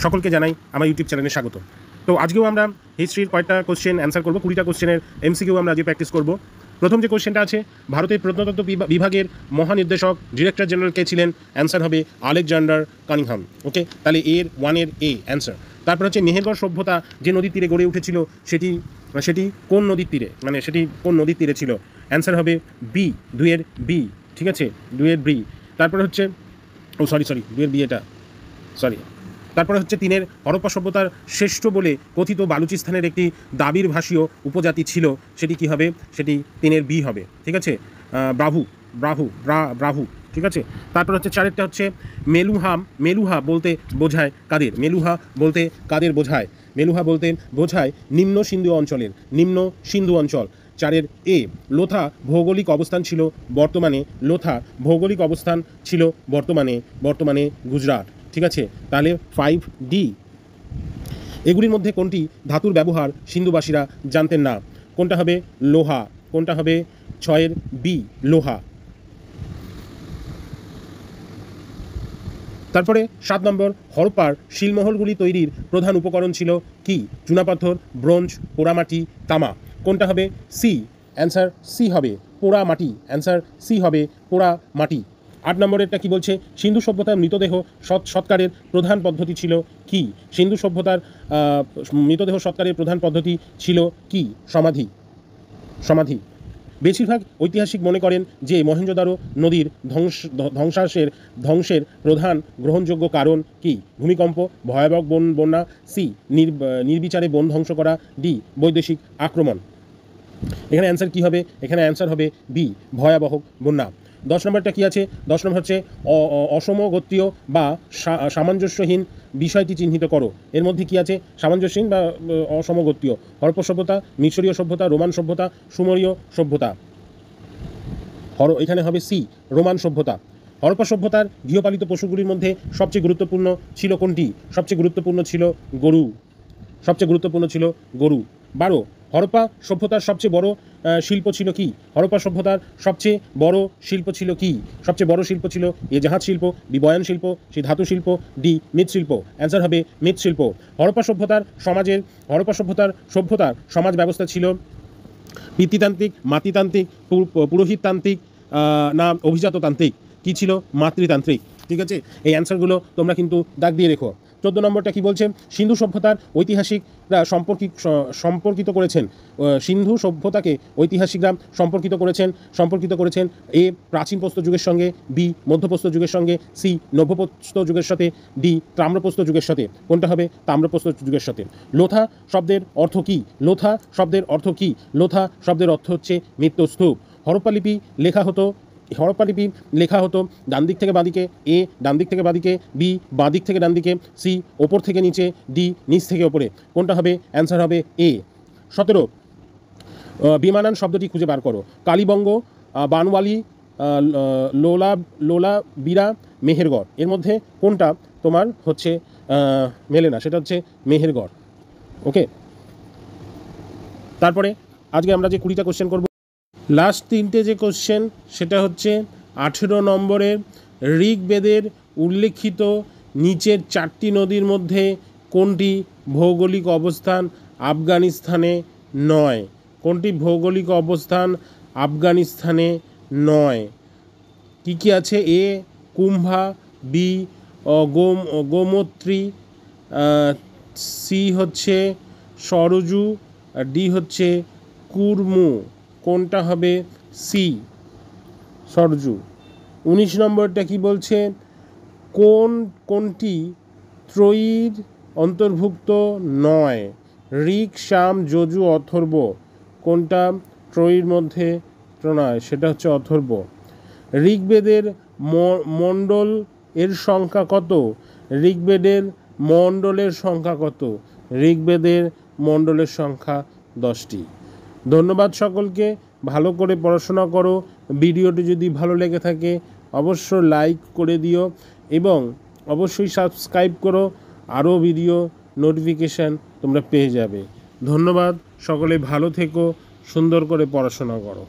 সকলকে জানাই আমার ইউটিউব চ্যানেলে স্বাগত। তো আজকেও আমরা হিস্ট্রির কয়েকটা কোশ্চেন অ্যান্সার করব, 20টা কোশ্চেনের এমসিকিউ আমরা আজকে প্র্যাকটিস করব। প্রথম যে কোশ্চেনটা আছে, ভারতের প্রত্নতত্ত্ব বিভাগের মহানির্দেশক ডিরেক্টর জেনারেল কে ছিলেন? অ্যান্সার হবে আলেকজান্ডার কানিংহাম। ওকে, তাহলে ওয়ানের এ অ্যান্সার। তারপর হচ্ছে মেহেরগড় সভ্যতা যে নদীর তীরে গড়ে উঠেছিল সেটি কোন নদীর তীরে, সেটি কোন নদীর তীরে ছিল? অ্যান্সার হবে বি, 2-এর বি। ঠিক আছে, 2-এর বি। তারপর হচ্ছে সরি 2-এর বি, এটা সরি। তারপরে হচ্ছে 3-এর হরপ্পা সভ্যতার শ্রেষ্ঠ বলে কথিত বালুচিস্তানের একটি দ্রাবিড় ভাষীয় উপজাতি ছিল, সেটি কি হবে? সেটি 3-এর বি হবে। ঠিক আছে, ব্রাহু। ঠিক আছে। তারপর হচ্ছে 4-এরটা হচ্ছে মেলুহা বলতে বোঝায় কাদের? মেলুহা বলতে বোঝায় নিম্ন সিন্ধু অঞ্চল। 4-এর এ, লোথা ভৌগোলিক অবস্থান ছিল বর্তমানে গুজরাট। ঠিক আছে, তাহলে 5D। এগুলির মধ্যে কোনটি ধাতুর ব্যবহার সিন্ধুবাসীরা জানতেন না? কোনটা হবে? লোহা। কোনটা হবে? 6-এর বি, লোহা। তারপরে 7 নম্বর, হরপ্পার শিলমহলগুলি তৈরির প্রধান উপকরণ ছিল কি? চুনাপাথর, ব্রোঞ্জ, পোড়ামাটি, তামা। কোনটা হবে? সি, অ্যান্সার সি হবে পোড়ামাটি। অ্যান্সার সি হবে পোড়ামাটি। 8 নম্বরেরটা কি বলছে? সিন্ধু সভ্যতার মৃতদেহ সৎকারের প্রধান পদ্ধতি ছিল কি? সিন্ধু সভ্যতার মৃতদেহ সৎকারের প্রধান পদ্ধতি ছিল কি? সমাধি। বেশিরভাগ ঐতিহাসিক মনে করেন যে মহেঞ্জোদারো নদীর ধ্বংসের প্রধান গ্রহণযোগ্য কারণ কি? ভূমিকম্প, ভয়াবহ বন্যা, সি নির্বিচারে বন ধ্বংস করা, ডি বৈদেশিক আক্রমণ। এখানে অ্যান্সার কি হবে? এখানে অ্যান্সার হবে বি, ভয়াবহ বন্যা। 10 নম্বরটা কি আছে? 10 নম্বর হচ্ছে অসমগোত্রীয় বা সামঞ্জস্যহীন বিষয়টি চিহ্নিত করো। এর মধ্যে কি আছে? সামঞ্জস্যহীন বা অসমগোত্রীয়। হরপ্পা সভ্যতা, মিশরীয় সভ্যতা, রোমান সভ্যতা, সুমেরীয় সভ্যতা। এখানে হবে সি, রোমান সভ্যতা। হরপ্পা সভ্যতার গৃহপালিত পশুগুলির মধ্যে সবচেয়ে গুরুত্বপূর্ণ ছিল কোনটি? সবচেয়ে গুরুত্বপূর্ণ ছিল গরু। 12, হরপ্পা সভ্যতার সবচেয়ে বড় শিল্প ছিল কি? সবচেয়ে বড় শিল্প ছিল এ জাহাজ শিল্প, বি বয়ান শিল্প, সি ধাতু শিল্প, ডি মৃৎশিল্প। অ্যান্সার হবে মৃৎশিল্প। হরপ্পা সভ্যতার সমাজ ব্যবস্থা ছিল পিতৃতান্ত্রিক, মাতৃতান্ত্রিক, পুরোহিততান্ত্রিক না অভিজাততান্ত্রিক? কি ছিল? মাতৃতান্ত্রিক। ঠিক আছে, এই অ্যান্সারগুলো তোমরা কিন্তু দাগ দিয়ে রেখো। 14 নম্বরটা কি বলছে? সিন্ধু সভ্যতার ঐতিহাসিকরা সম্পর্কিত করেছেন সিন্ধু সভ্যতাকে ঐতিহাসিকরা সম্পর্কিত করেছেন এ প্রাচীন প্রস্তর যুগের সঙ্গে, বি মধ্যপ্রস্তর যুগের সঙ্গে, সি নব্যপ্রস্তর যুগের সাথে, ডি তাম্রপ্রস্তর যুগের সাথে। কোনটা হবে? তাম্রপ্রস্তর যুগের সাথে। লোথা শব্দের অর্থ কি? লোথা শব্দের অর্থ হচ্ছে মৃত্যুস্তূপ। হরপ্পা লিপি লেখা হতো ডান দিক থেকে বাঁদিকে, এ ডান দিক থেকে বাঁদিকে, বি বাঁ দিক থেকে ডান দিকে, সি ওপর থেকে নিচে, ডি নিচ থেকে ওপরে। কোনটা হবে? অ্যান্সার হবে এ। 17, বিমানান শব্দটি খুঁজে বার করো। কালীবঙ্গ, বানওয়ালি, লোলা বীরা, মেহেরগড়। এর মধ্যে কোনটা তোমার হচ্ছে মেলে না? সেটা হচ্ছে মেহেরগড়। ওকে, তারপরে আজকে আমরা যে 20টা কোশ্চেন করব, লাস্ট 3টে যে কোশ্চেন সেটা হচ্ছে 18 নম্বরের, ঋগ্বেদের উল্লেখিত নিচের 4টি নদীর মধ্যে কোনটি ভৌগোলিক অবস্থান আফগানিস্তানে নয়? কি আছে? এ কুম্ভা, বি গোমত্রী, সি হচ্ছে সরজু, ডি হচ্ছে কুর্মু। কোনটা হবে? সি সরজু। 19 নম্বরটা কি বলছে? কোনটি ত্রয়ীর অন্তর্ভুক্ত নয়? ঋক, সাম, যজু, অথর্ব। কোনটা ত্রয়ীর মধ্যে নয়? সেটা হচ্ছে অথর্ব। ঋগ্বেদের মণ্ডল এর সংখ্যা কত? ঋগ্বেদের মণ্ডলের সংখ্যা 10টি। ধন্যবাদ সকলকে, ভালো করে পড়াশোনা করো। ভিডিওটি যদি ভালো লেগে থাকে অবশ্যই লাইক করে দিও এবং অবশ্যই সাবস্ক্রাইব করো, আরও ভিডিও নোটিফিকেশান তোমরা পেয়ে যাবে। ধন্যবাদ, সকলে ভালো থেকো, সুন্দর করে পড়াশোনা করো।